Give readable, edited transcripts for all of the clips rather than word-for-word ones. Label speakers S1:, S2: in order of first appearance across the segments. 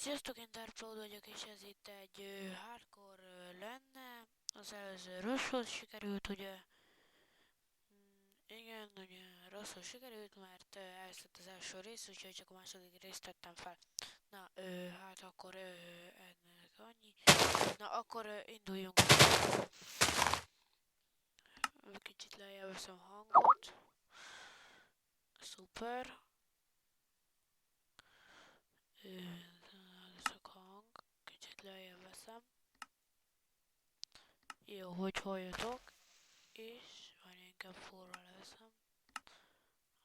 S1: Sziasztok, én Darkloud vagyok, és ez itt egy hardcore lenne. Az előző rosszul sikerült, ugye? Igen, ugye rosszul sikerült, mert elveszett az első rész, úgyhogy csak a második részt tettem fel. Na, hát akkor ennek annyi. Na, akkor induljunk. Kicsit lejjebb veszem a hangot. Szuper. Ez a hang. Kicsit lejjebb veszem. Jó, hogy halljatok. És várj, inkább forra leveszem.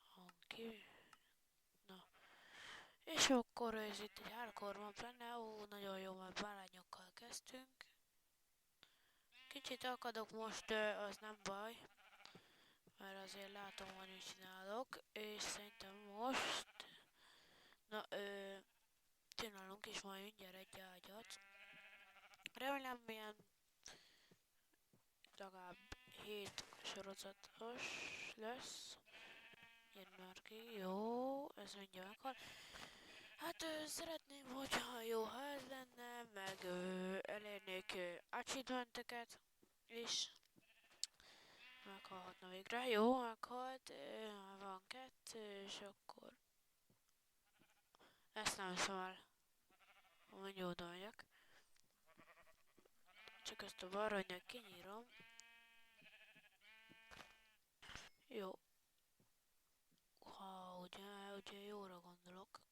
S1: Hang. Na. És akkor ez itt egy hardcore map lenne, nagyon jó, mert bárányokkal kezdtünk. Kicsit akadok most, az nem baj, mert azért látom, hogy mit csinálok, és szerintem most, na, csinálunk is majd mindjárt egy ágyat. Remélem milyen legalább 7 sorozatos lesz. Jön már ki, jó, ez mindjárt meghal. Hát szeretném, hogyha jó ház lenne, meg elérnék achievementeket, és meghalhatna végre. Jó, meghalt, van 2, és akkor ezt nem hiszem el, hogy oda megyek. Csak ezt a baranyat kinyírom. Jó. Ha ugye jóra gondolok.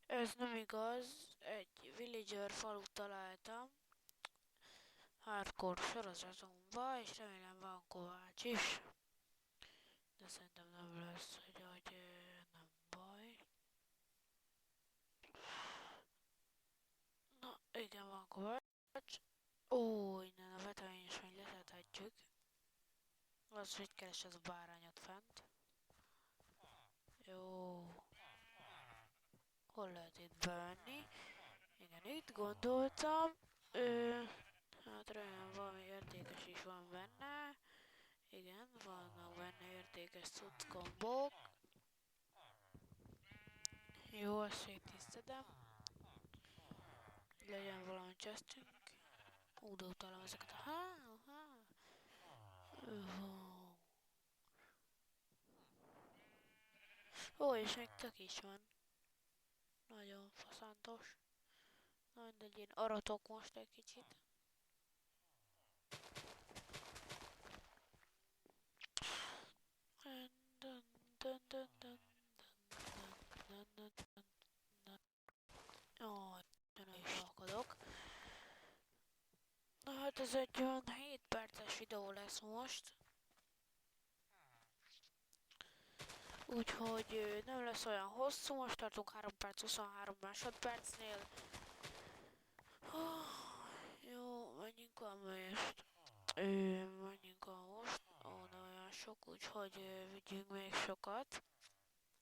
S1: Ez nem igaz, egy villager falut találtam. Hardcore sorozatomba, és remélem van kovács is. De szerintem nem lesz, hogy nem baj. Na, igen, van kovács. Ó, innen a vetemény is majd leszedhetjük. Az, hogy keres ez a bárányot fent. Jó. Hol lehet itt bevenni? Igen, itt gondoltam. Hát remélem valami értékes is van benne. Igen, vannak benne értékes cuckombok. Jó, azt széttisztedem. Legyen valami chestünk. De utálom ezeket a Ó, és még tök is van. Nagyon faszántos. Na mindegy, én aratok most egy kicsit. Ó, ne is akadok. Na hát ez egy olyan 7 perces videó lesz most. Úgyhogy nem lesz olyan hosszú, most tartunk 3 perc 23 másodpercnél. Jó, menjünk a most. Menjünk a most. Ó, nem olyan sok, úgyhogy vigyünk még sokat.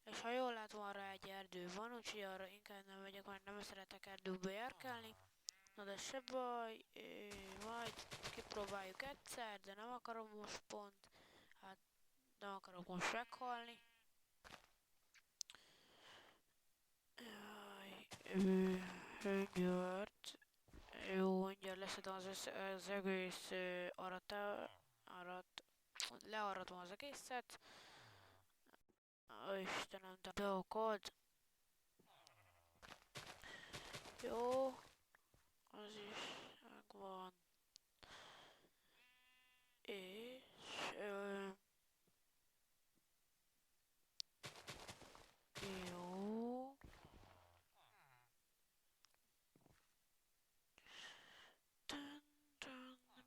S1: És ha jól látom, arra egy erdő van, úgyhogy arra inkább nem megyek, mert nem szeretek erdőbe járkálni. Na de se baj, majd kipróbáljuk egyszer, de nem akarom most pont. Hát nem akarok most meghalni. Mindjárt. Jó, mindjárt leszedem az egész learatom az egészet. Istenem, de beakad. Jó, az is megvan. És jó.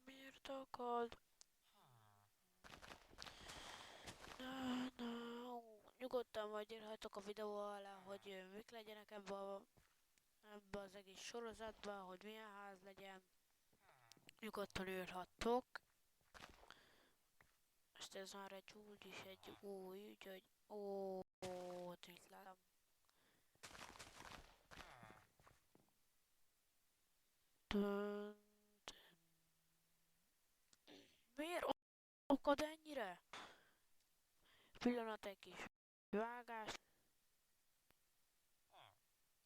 S1: Miért akad? Nyugodtan majd írhatok a videó alá, hogy mik legyenek ebbe az egész sorozatban, hogy milyen ház legyen. Nyugodtan írhattok. Most ez már úgyis egy új, úgyhogy ott mit látom. Miért akad ennyire? Pillanat, egy kis vágás.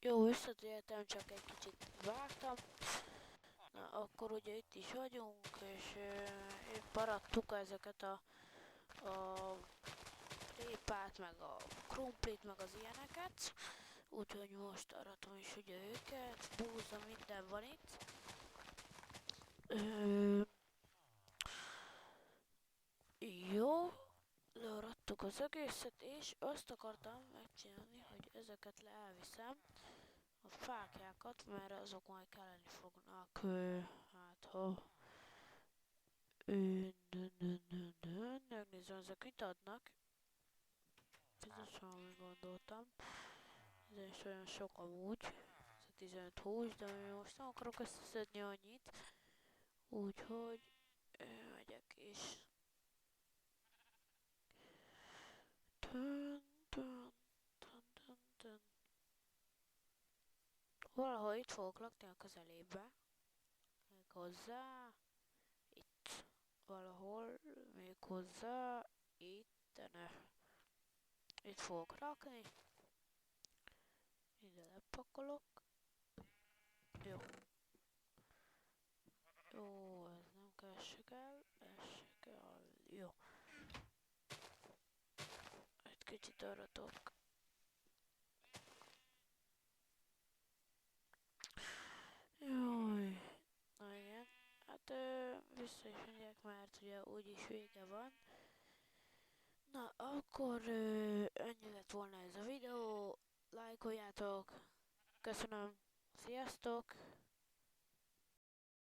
S1: Jó, visszatértem, csak egy kicsit vágtam. Na, akkor ugye itt is vagyunk, és épp arattuk ezeket a répát, meg a krumplit, meg az ilyeneket. Úgyhogy most aratom is ugye őket, búza, minden van itt. Ö, jó, learattuk az egészet, és azt akartam megcsinálni, hogy ezeket elviszem, a fákjákat, mert azok majd kelleni fognak, hát ha megnézem, ezek mit adnak. Biztosan, amit gondoltam. Ez is olyan sok amúgy. Ez a 15 hús, de most nem akarok összeszedni annyit. Úgyhogy megyek is. Dun, dun, dun, dun, dun. Valahol itt fogok lakni a közelébe. Még hozzá. Itt. Valahol még hozzá. Itt. Ne. Itt fogok lakni. Ide lepakolok. Jó. Jó, ez nem kell, se kell. Ez se kell. Jó. Egy kicsit aratok. Jaj. Na igen. Hát vissza is megyek, mert ugye úgyis vége van. Na, akkor ennyi lett volna ez a videó. Lájkoljátok. Köszönöm. Sziasztok!